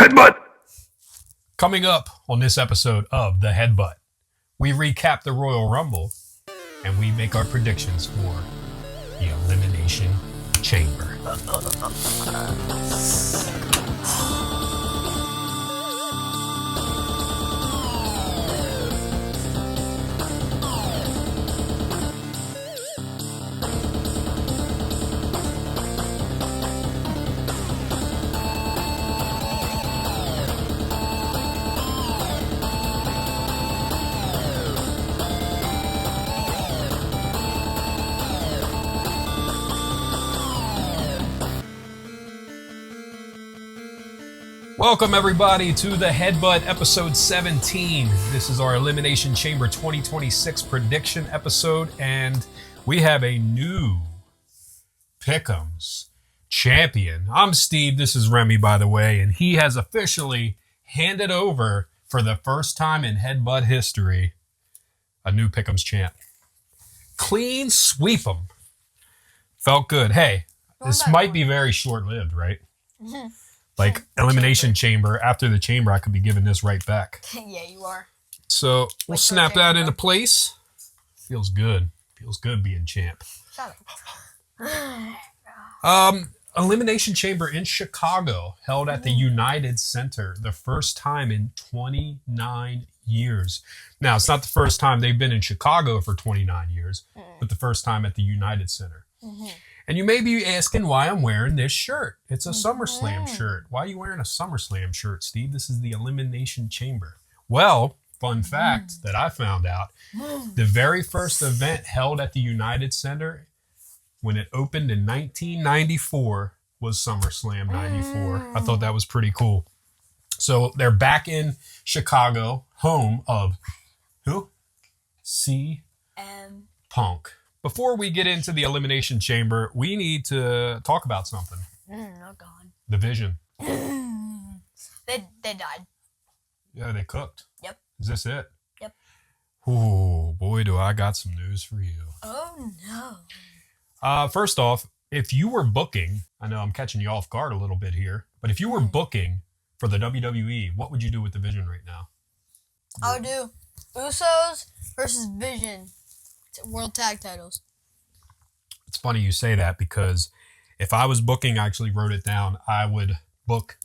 Headbutt! Coming up on this episode of The Headbutt, we recap the Royal Rumble and we make our predictions for the Elimination Chamber. Welcome everybody to The Headbutt episode 17. This is our Elimination Chamber 2026 prediction episode, and we have a new Pick'ems champion. I'm Steve, this is Remy by the way, and he has officially handed over for the first time in Headbutt history a new Pick'ems champ. Clean sweep him. Felt good. Hey, this might be very short-lived, right? Like Elimination Chamber. After the chamber, I could be giving this right back. Yeah, you are. So we'll snap that into place. Feels good. Feels good being champ. Shut up. Elimination Chamber in Chicago, held at the United Center, the first time in 29 years. Now, it's not the first time they've been in Chicago for 29 years, but the first time at the United Center. And you may be asking why I'm wearing this shirt. It's a SummerSlam shirt. Why are you wearing a SummerSlam shirt, Steve? This is the Elimination Chamber. Well, fun fact that I found out, the very first event held at the United Center when it opened in 1994 was SummerSlam 94. I thought that was pretty cool. So they're back in Chicago, home of who? CM Punk. Before we get into the Elimination Chamber, we need to talk about something. Oh, God. The Vision. They died. Yeah, they cooked. Yep. Is this it? Yep. Oh, boy, do I got some news for you. Oh, no. First off, if you were booking, I know I'm catching you off guard a little bit here, but if you were booking for the WWE, what would you do with the Vision right now? I would do Usos versus Vision. World Tag Titles. It's funny you say that because if I was booking, I actually wrote it down, I would book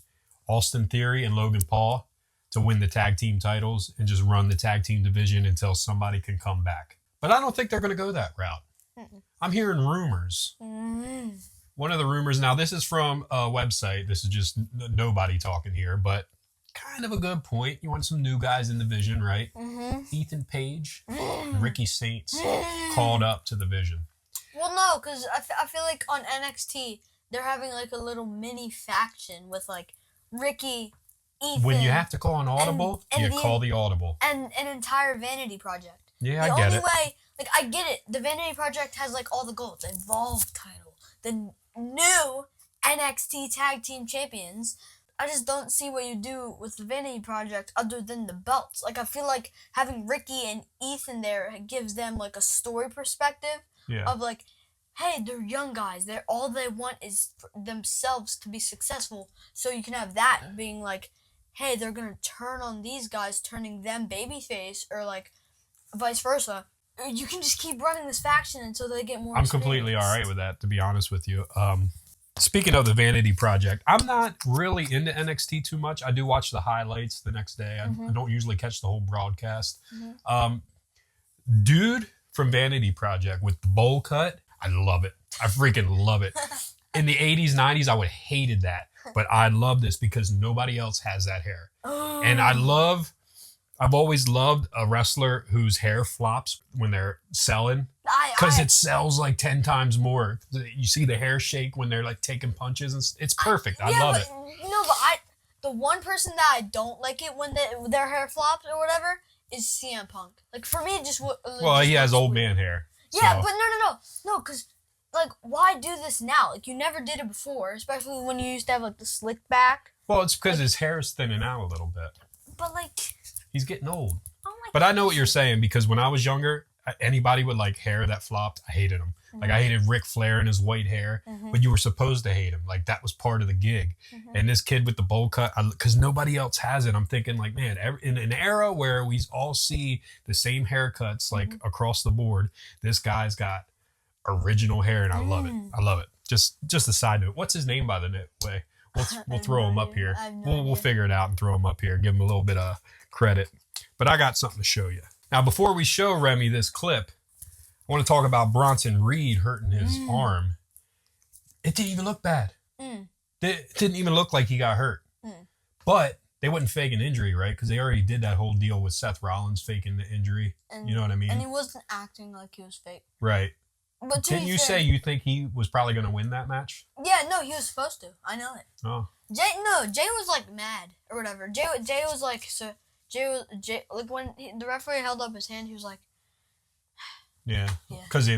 Austin Theory and Logan Paul to win the tag team titles and just run the tag team division until somebody can come back. But I don't think they're going to go that route. I'm hearing rumors. One of the rumors, now this is from a website, this is just nobody talking here, but kind of a good point. You want some new guys in the Vision, right? Ethan Page, Ricky Saints called up to the Vision. Well, no, because I feel like on NXT, they're having like a little mini faction with like Ricky, Ethan. When you have to call an audible, you call the audible. And an entire Vanity Project. Yeah, I get it. The only way, like, I get it. The Vanity Project has like all the gold. The Evolve title, the new NXT Tag Team Champions. I just don't see what you do with the Vanity Project other than the belts. Like, I feel like having Ricky and Ethan there gives them, like, a story perspective of, like, hey, they're young guys. All they want is for themselves to be successful. So you can have that being, like, hey, they're going to turn on these guys, turning them babyface, or, like, vice versa. You can just keep running this faction until they get more I'm completely all right with that, to be honest with you. Speaking of the Vanity Project, I'm not really into NXT too much. I do watch the highlights the next day. I don't usually catch the whole broadcast. Dude from Vanity Project with the bowl cut, I love it. I freaking love it. In the 80s, 90s, I would have hated that. But I love this because nobody else has that hair. And I've always loved a wrestler whose hair flops when they're selling. Because it sells like 10 times more. You see the hair shake when they're like taking punches. And it's perfect. I love it. No, but the one person that I don't like it when their hair flops or whatever is CM Punk. Like, for me, it just... Well, he has old man hair. Yeah, but no, because, like, why do this now? Like, you never did it before, especially when you used to have, like, the slick back. Well, it's because his hair is thinning out a little bit. But, like... He's getting old. Oh my But I know what you're saying because when I was younger, anybody with like hair that flopped, I hated him. Like I hated Ric Flair and his white hair, but you were supposed to hate him. Like that was part of the gig. And this kid with the bowl cut, because nobody else has it. I'm thinking like, man, in an era where we all see the same haircuts like across the board, this guy's got original hair, and I love it. I love it. Just a side note. What's his name by the way? We'll throw him up here. We'll figure it out and throw him up here. Give him a little bit of credit. But I got something to show you. Now, before we show Remy this clip, I want to talk about Bronson Reed hurting his arm. It didn't even look bad. It didn't even look like he got hurt. But they wouldn't fake an injury, right? Because they already did that whole deal with Seth Rollins faking the injury. You know what I mean? And he wasn't acting like he was fake. Right. But didn't you say you think he was probably going to win that match? Yeah, no, he was supposed to. I know it. Oh. Jay was like mad or whatever. Jay was like, like when the referee held up his hand, he was like, yeah, because he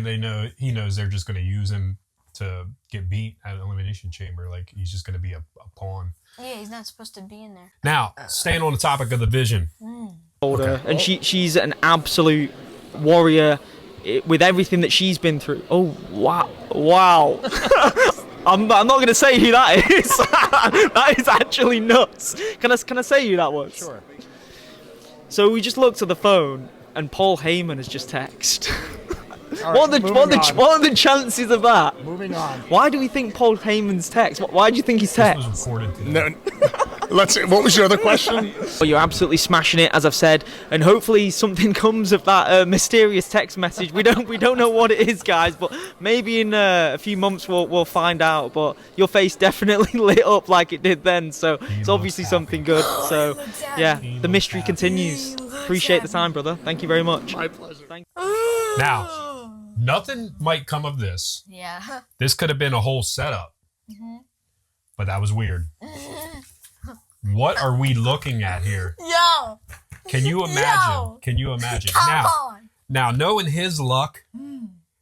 knows they're just going to use him to get beat at Elimination Chamber. Like he's just going to be a pawn. Yeah, he's not supposed to be in there. Now, staying on the topic of the Vision. Okay. And she's an absolute warrior with everything that she's been through. Oh, wow. I'm not going to say who that is. That is actually nuts. Can I say who that was? Sure. So we just looked at the phone, and Paul Heyman has just texted. Right, what are the chances of that? Moving on. Why do we think Paul Heyman's text? Why do you think he's text? This was recorded today. No, let's see. What was your other question? Well, you're absolutely smashing it, as I've said, and hopefully something comes of that mysterious text message. We don't know what it is, guys, but maybe in a few months we'll find out. But your face definitely lit up like it did then, so it's obviously something good. So yeah, the mystery continues. Appreciate the time, brother. Thank you very much. My pleasure. Now, nothing might come of this. Yeah. This could have been a whole setup. But that was weird. What are we looking at here? Yo. Can you imagine? Can you imagine? Come on. Now, knowing his luck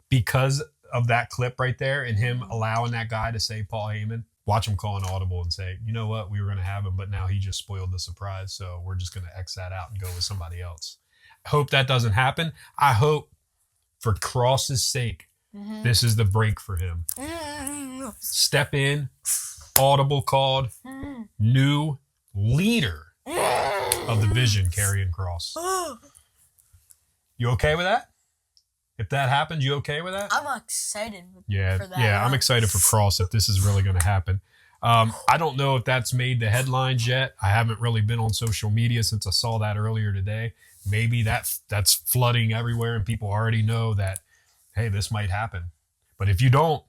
because of that clip right there and him allowing that guy to say Paul Heyman, watch him call an audible and say, you know what, we were going to have him, but now he just spoiled the surprise, so we're just going to X that out and go with somebody else. I hope that doesn't happen. I hope, for Cross's sake, this is the break for him. Step in, audible called, new leader of the Vision, Karrion Kross. You okay with that? If that happens, you okay with that? I'm excited for that. Yeah, I'm excited for Kross if this is really going to happen. I don't know if that's made the headlines yet. I haven't really been on social media since I saw that earlier today. Maybe that's flooding everywhere and people already know that, hey, this might happen. But if you don't,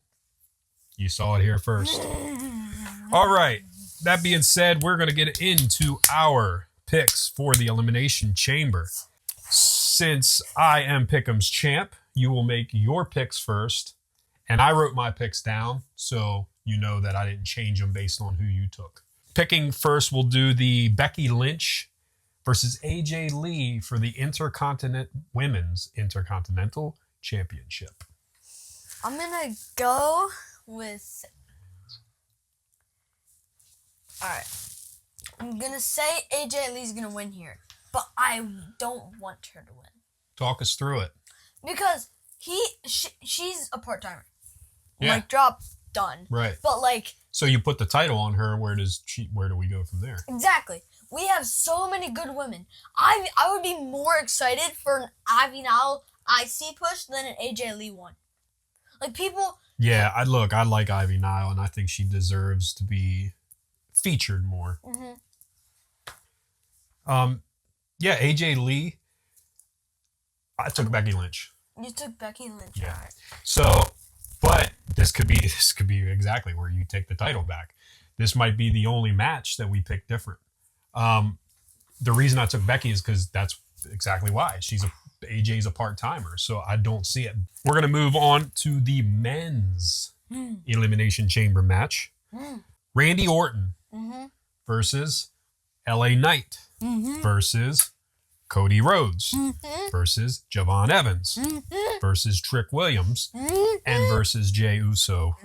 you saw it here first. All right. That being said, we're going to get into our picks for the Elimination Chamber. Since I am Pick'em's champ, you will make your picks first. And I wrote my picks down, so you know that I didn't change them based on who you took. Picking first, we'll do the Becky Lynch versus AJ Lee for the Women's Intercontinental Championship. I'm going to go with... All right. I'm going to say AJ Lee's going to win here, but I don't want her to win. Talk us through it. Because she's a part-timer. Yeah. Mic drop, done. Right. But like... So you put the title on her, where do we go from there? Exactly. We have so many good women. I would be more excited for an Ivy Nile IC push than an AJ Lee one. Like people... Yeah, I like Ivy Nile, and I think she deserves to be featured more. Yeah, AJ Lee. I took Becky Lynch. You took Becky Lynch. Yeah. Right. So, but this could be exactly where you take the title back. This might be the only match that we pick different. The reason I took Becky is because that's exactly why. AJ's a part-timer, so I don't see it. We're going to move on to the men's Elimination Chamber match. Randy Orton versus LA Knight versus Cody Rhodes versus Javon Evans versus Trick Williams and versus Jey Uso.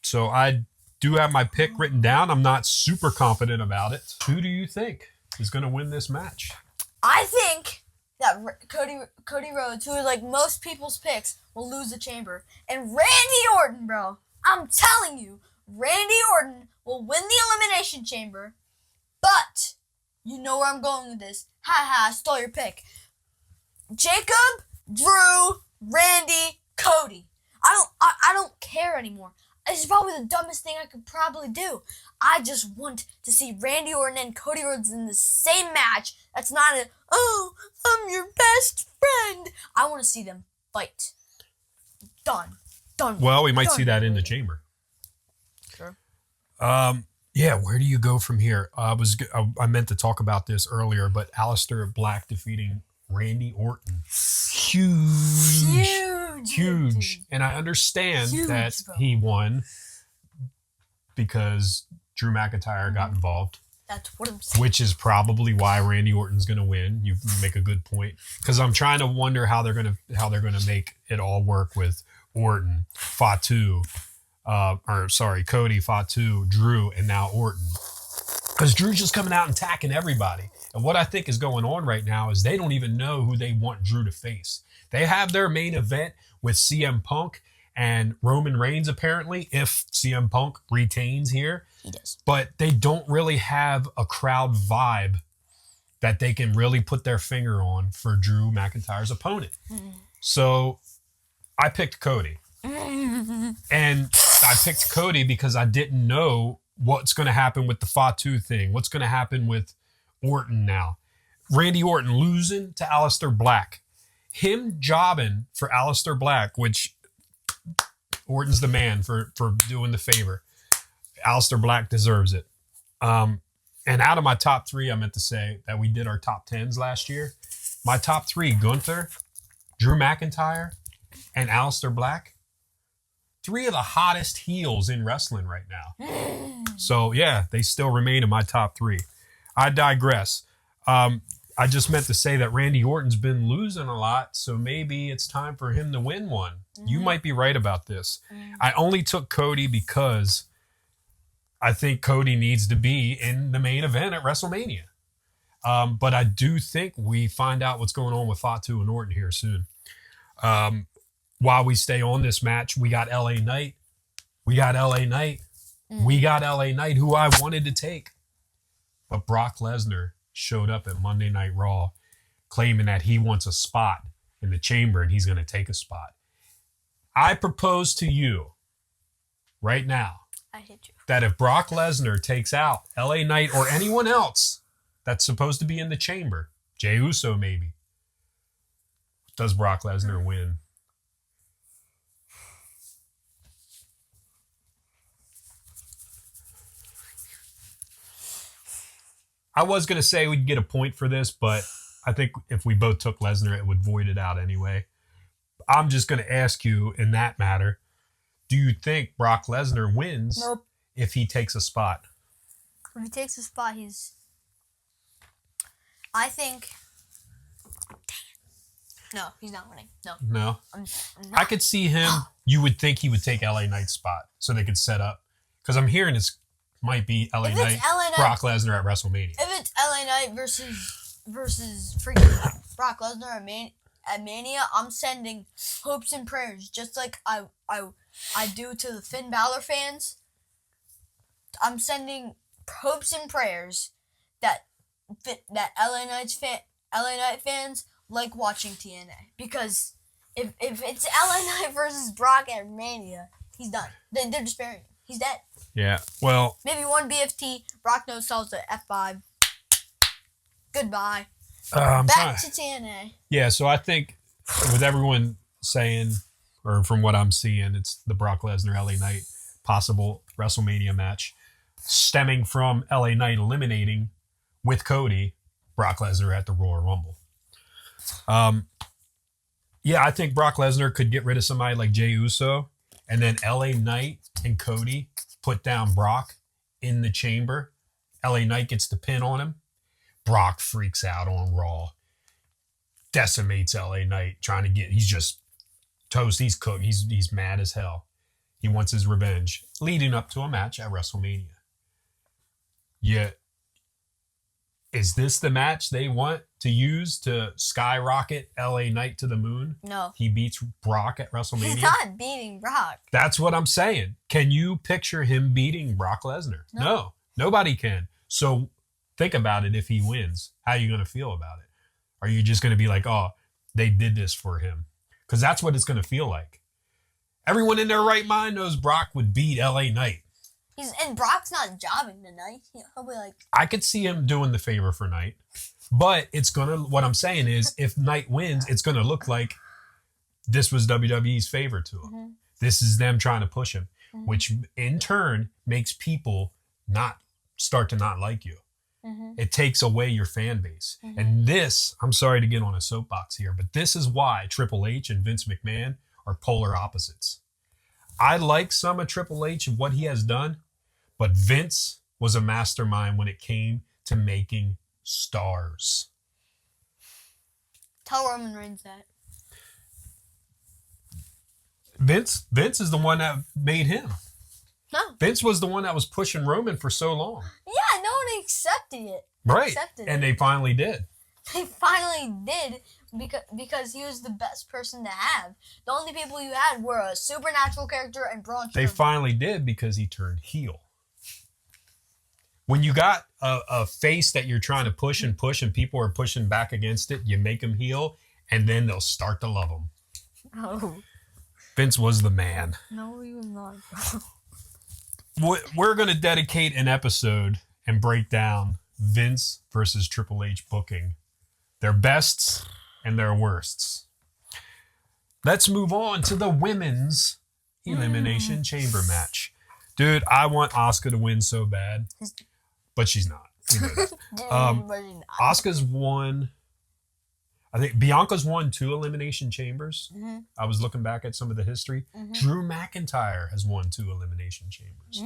So I do have my pick written down. I'm not super confident about it. Who do you think is going to win this match? I think that Cody Rhodes, who is like most people's picks, will lose the chamber. And Randy Orton, bro, I'm telling you, Randy Orton will win the Elimination Chamber. But you know where I'm going with this. Ha, I stole your pick. Jacob, Drew, Randy, Cody. I don't care anymore. This is probably the dumbest thing I could probably do. I just want to see Randy Orton and Cody Rhodes in the same match. That's not I'm your best friend. I want to see them fight. Done. Well, we might see that in the chamber. Sure. Yeah, where do you go from here? I meant to talk about this earlier, but Aleister Black defeating Randy Orton. Huge. And I understand that bro. he won because Drew McIntyre got involved. That's what I'm saying. Which is probably why Randy Orton's going to win. You make a good point, because I'm trying to wonder how they're going to make it all work with Orton, Cody, Fatu, Drew, and now Orton. Because Drew's just coming out and attacking everybody. And what I think is going on right now is they don't even know who they want Drew to face. They have their main event with CM Punk and Roman Reigns, apparently, if CM Punk retains here. He does. But they don't really have a crowd vibe that they can really put their finger on for Drew McIntyre's opponent. So I picked Cody. And I picked Cody because I didn't know what's going to happen with the Fatu thing. What's going to happen with Orton now. Randy Orton losing to Aleister Black. Him jobbing for Aleister Black, which Orton's the man for doing the favor. Aleister Black deserves it. And out of my top three, I meant to say that we did our top 10s last year. My top three, Gunther, Drew McIntyre, and Aleister Black. Three of the hottest heels in wrestling right now. So, yeah, they still remain in my top three. I digress. I just meant to say that Randy Orton's been losing a lot, so maybe it's time for him to win one. You might be right about this. I only took Cody because I think Cody needs to be in the main event at WrestleMania. But I do think we find out what's going on with Fatu and Orton here soon. While we stay on this match, we got LA Knight. We got LA Knight, who I wanted to take. But Brock Lesnar showed up at Monday Night Raw claiming that he wants a spot in the chamber and he's going to take a spot. I propose to you right now I hate you. that if Brock Lesnar takes out LA Knight or anyone else that's supposed to be in the chamber, Jey Uso maybe, does Brock Lesnar win? I was going to say we'd get a point for this, but I think if we both took Lesnar, it would void it out anyway. I'm just going to ask you in that matter, do you think Brock Lesnar wins if he takes a spot? If he takes a spot, I think... No, he's not winning. No. I'm not. I could see him. You would think he would take LA Knight's spot so they could set up. Because I'm hearing it's might be LA Knight, Brock Lesnar at WrestleMania. If it's LA Knight versus freaking Brock Lesnar at Mania, I'm sending hopes and prayers, just like I do to the Finn Balor fans. I'm sending hopes and prayers that LA Knight fans like watching TNA, because if it's LA Knight versus Brock at Mania, he's done. They're just burying him. He's dead. Yeah, well... Maybe one BFT, Brock no sells the F5. Goodbye. Back to TNA. Yeah, so I think with everyone saying, or from what I'm seeing, it's the Brock Lesnar, LA Knight possible WrestleMania match, stemming from LA Knight eliminating, with Cody, Brock Lesnar at the Royal Rumble. Yeah, I think Brock Lesnar could get rid of somebody like Jey Uso, and then LA Knight and Cody put down Brock in the chamber. LA Knight gets the pin on him. Brock freaks out on Raw. Decimates LA Knight, he's just toast. He's cooked. He's mad as hell. He wants his revenge, leading up to a match at WrestleMania. Yeah. Is this the match they want to use to skyrocket LA Knight to the moon? No. He beats Brock at WrestleMania? He's not beating Brock. That's what I'm saying. Can you picture him beating Brock Lesnar? No, nobody can. So think about it. If he wins, how are you going to feel about it? Are you just going to be like, oh, they did this for him? Because that's what it's going to feel like. Everyone in their right mind knows Brock would beat LA Knight. And Brock's not jobbing tonight. He'll be like, I could see him doing the favor for Knight. But it's going to, what I'm saying is, if Knight wins, it's going to look like this was WWE's favor to him. This is them trying to push him, which in turn makes people not start to not like you. It takes away your fan base. And this, I'm sorry to get on a soapbox here, but this is why Triple H and Vince McMahon are polar opposites. I like some of Triple H and what he has done, but Vince was a mastermind when it came to making stars. tell Roman Reigns that. Vince is the one that made him. No. Vince was the one that was pushing Roman for so long. Yeah, no one accepted it. Right. Accepted And it. they finally did. They finally did because he was the best person to have. The only people you had were a supernatural character and Braun They Strowman. finally did because he turned heel. When you got a face that you're trying to push and people are pushing back against it, you make him heel, and then they'll start to love him. No. Vince was the man. No, he was not. We're going to dedicate an episode and break down Vince versus Triple H booking. Their bests and their worsts. Let's move on to the women's Elimination Chamber match. Dude, I want Asuka to win so bad, but she's not. We know that. Asuka's won. I think Bianca's won 2 Elimination Chambers. I was looking back at some of the history. Drew McIntyre has won 2 Elimination Chambers.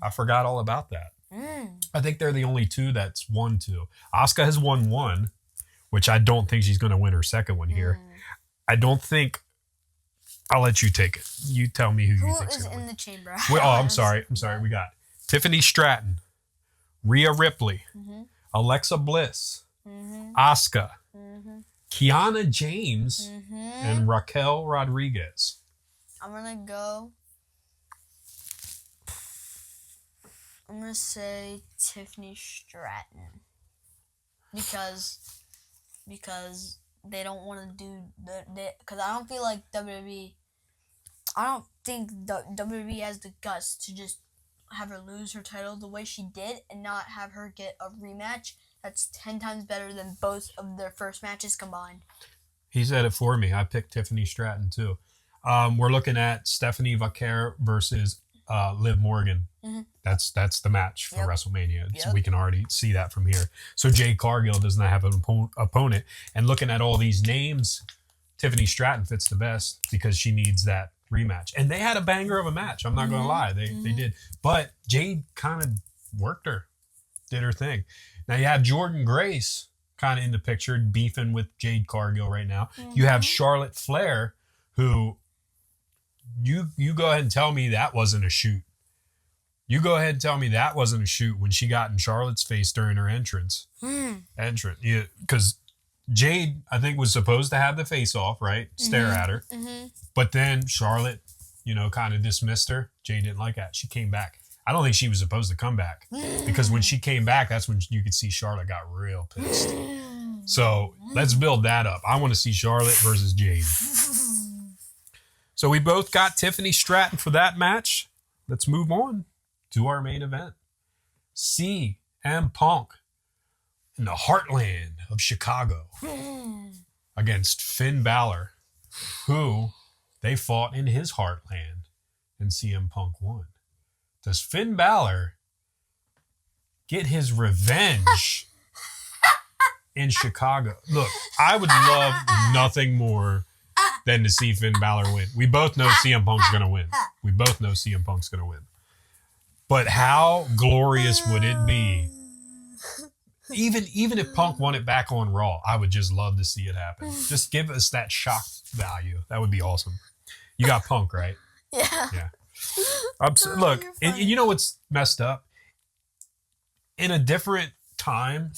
I forgot all about that. I think they're the only 2 that's won 2. Asuka has won 1, which I don't think she's going to win her second one here. I don't think. I'll let you take it. You tell me who you Who think's is going to in win. the chamber? I'm sorry. We got Tiffany Stratton, Rhea Ripley, Alexa Bliss, Asuka, Kiana James, and Raquel Rodriguez. I'm going to say Tiffany Stratton. Because they don't want to do because I don't feel like WWE. I don't think WWE has the guts to just have her lose her title the way she did and not have her get a rematch that's 10 times better than both of their first matches combined. He said it for me. I picked Tiffany Stratton too. We're looking at Stephanie Vaquer versus Liv Morgan. That's the match for WrestleMania. So we can already see that from here. So Jade Cargill does not have an opponent. And looking at all these names, Tiffany Stratton fits the best because she needs that rematch. And they had a banger of a match. I'm not going to lie. They did. But Jade kind of worked her, did her thing. Now you have Jordan Grace kind of in the picture, beefing with Jade Cargill right now. You have Charlotte Flair, who you go ahead and tell me that wasn't a shoot. You go ahead and tell me that wasn't a shoot when she got in Charlotte's face during her entrance. Yeah, because Jade, I think, was supposed to have the face off, right? Stare at her. But then Charlotte, kind of dismissed her. Jade didn't like that. She came back. I don't think she was supposed to come back because when she came back, that's when you could see Charlotte got real pissed. So let's build that up. I want to see Charlotte versus Jade. So we both got Tiffany Stratton for that match. Let's move on to our main event. CM Punk in the heartland of Chicago against Finn Balor, who they fought in his heartland, and CM Punk won. Does Finn Balor get his revenge in Chicago? Look, I would love nothing more than to see Finn Balor win. We both know CM Punk's going to win. But how glorious would it be? Even if Punk won it back on Raw, I would just love to see it happen. Just give us that shock value. That would be awesome. You got Punk, right? Yeah. Look, and you know what's messed up? In a different time,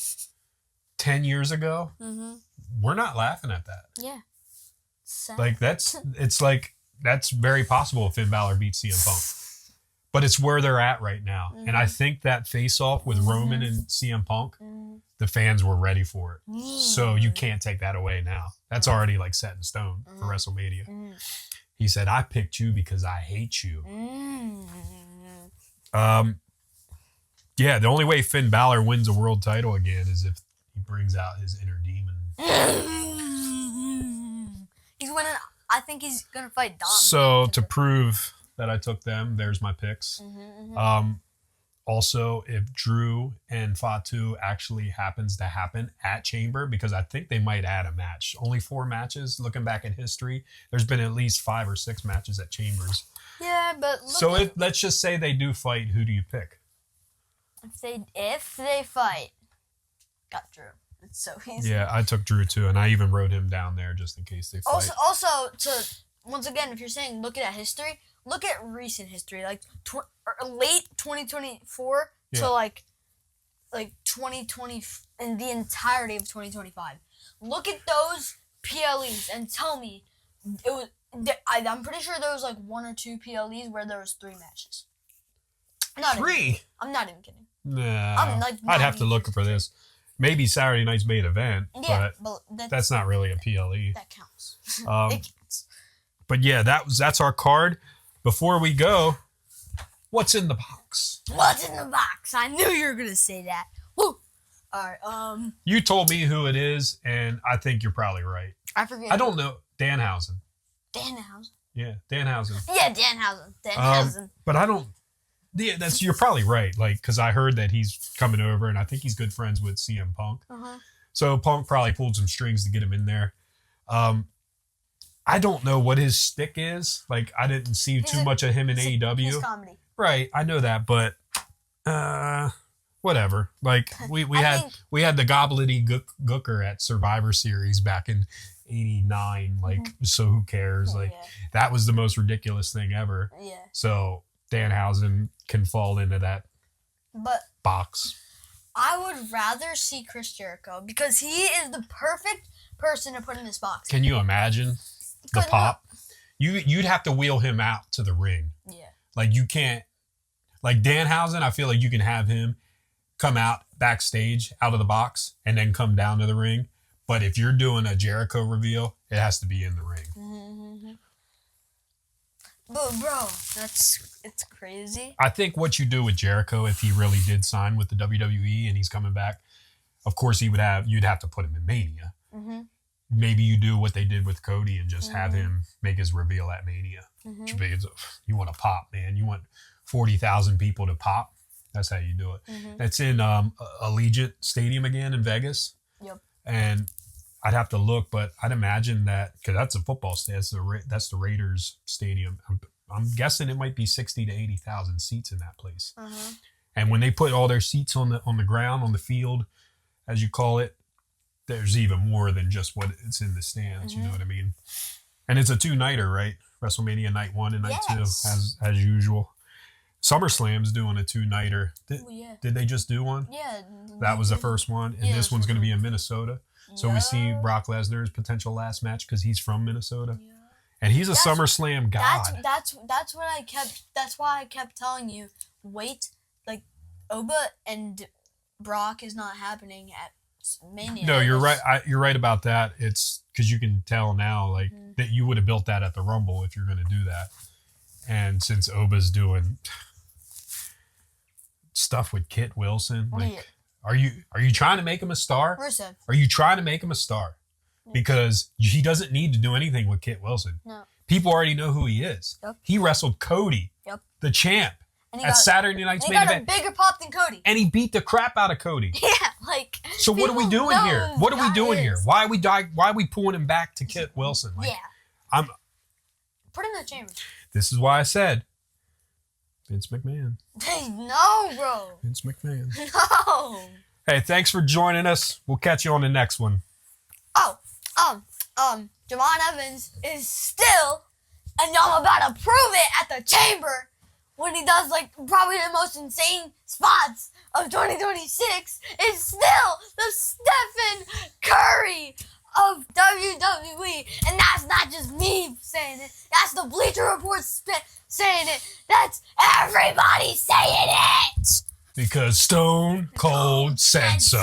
10 years ago, we're not laughing at that. Yeah. Sad. Like that's very possible if Finn Balor beats CM Punk. But it's where they're at right now. And I think that face-off with Roman and CM Punk, the fans were ready for it. So you can't take that away now. That's already like set in stone for WrestleMania. He said, I picked you because I hate you. Yeah, the only way Finn Balor wins a world title again is if he brings out his inner demon. He's winning. I think he's going to fight Dom. So to prove that I took them, there's my picks. Also, if Drew and Fatu actually happens to happen at Chamber, because I think they might add a match. Only 4 matches. Looking back at history, there's been at least 5 or 6 matches at Chambers. Yeah, but let's just say they do fight. Who do you pick? If they fight, got Drew. It's so easy. Yeah, I took Drew too, and I even wrote him down there just in case they fight. Also, once again, if you're saying looking at history, look at recent history, like late 2024 to like 2020 and the entirety of 2025. Look at those PLEs and tell me it was. I'm pretty sure there was like 1 or 2 PLEs where there was 3 matches. Not 3? I'm not even kidding. Nah, I'm like I'd have to look for this. Maybe Saturday night's main event, Yeah, but but that's not really a PLE. that counts. It Um, counts. But yeah, that's our card. Before we go, what's in the box? What's in the box? I knew you were gonna say that. Woo! All right. You told me who it is, and I think you're probably right. I forget. I don't know. Danhausen. Danhausen. Yeah, Danhausen. Yeah, Danhausen. Danhausen. But I don't. Yeah, you're probably right. Like, because I heard that he's coming over, and I think he's good friends with CM Punk. So Punk probably pulled some strings to get him in there. I don't know what his stick is. Like, I didn't see too much of him in AEW. He's comedy. Right, I know that, but whatever. Like we had the gobbledygooker at Survivor Series back in '89. Like, so who cares? Like, that was the most ridiculous thing ever. Yeah. So Danhausen can fall into that box. I would rather see Chris Jericho because he is the perfect person to put in this box. Can you imagine the pop? You'd have to wheel him out to the ring. Yeah. Like, you can't. Like Danhausen, I feel like you can have him come out backstage out of the box and then come down to the ring. But if you're doing a Jericho reveal, it has to be in the ring. But bro, it's crazy. I think what you do with Jericho, if he really did sign with the WWE and he's coming back, of course you'd have to put him in Mania. Maybe you do what they did with Cody and just have him make his reveal at Mania. You want to pop, man. You want 40,000 people to pop. That's how you do it. That's in Allegiant Stadium again in Vegas. Yep. And I'd have to look, but I'd imagine that, because that's a football stadium. That's the Raiders Stadium. I'm guessing it might be 60 to 80,000 seats in that place. And when they put all their seats on the ground, on the field, as you call it, there's even more than just what it's in the stands. You know what I mean? And it's a 2-nighter, right? WrestleMania night 1 and night 2, as usual. SummerSlam's doing a 2-nighter. Did they just do one? Yeah. That was the first one, and this one's going to be in Minnesota. So we see Brock Lesnar's potential last match because he's from Minnesota, and he's a SummerSlam god. That's what I kept. That's why I kept telling you, wait. Like, Oba and Brock is not happening at Mania. No, you're right. You're right about that. It's because you can tell now, like that you would have built that at the Rumble if you're going to do that. And since Oba's doing stuff with Kit Wilson, like. Are you trying to make him a star? Rusev. Are you trying to make him a star? Because he doesn't need to do anything with Kit Wilson. No. People already know who he is. Yep. He wrestled Cody, the champ, at Saturday Night's Main Event. He got a bigger pop than Cody. And he beat the crap out of Cody. Yeah, like. So what are we doing here? What are we doing here? Why are we pulling him back to Kit Wilson? Like, put him in the chamber. This is why I said Vince McMahon. No, bro. Vince McMahon. No. Hey, thanks for joining us. We'll catch you on the next one. Jamon Evans is still, and I'm about to prove it at the chamber, when he does like probably the most insane spots of 2026 is still the Stephen Curry of WWE. And that's not just me saying it. That's the Bleacher Report saying it. That's everybody saying it. Because Stone Cold said so.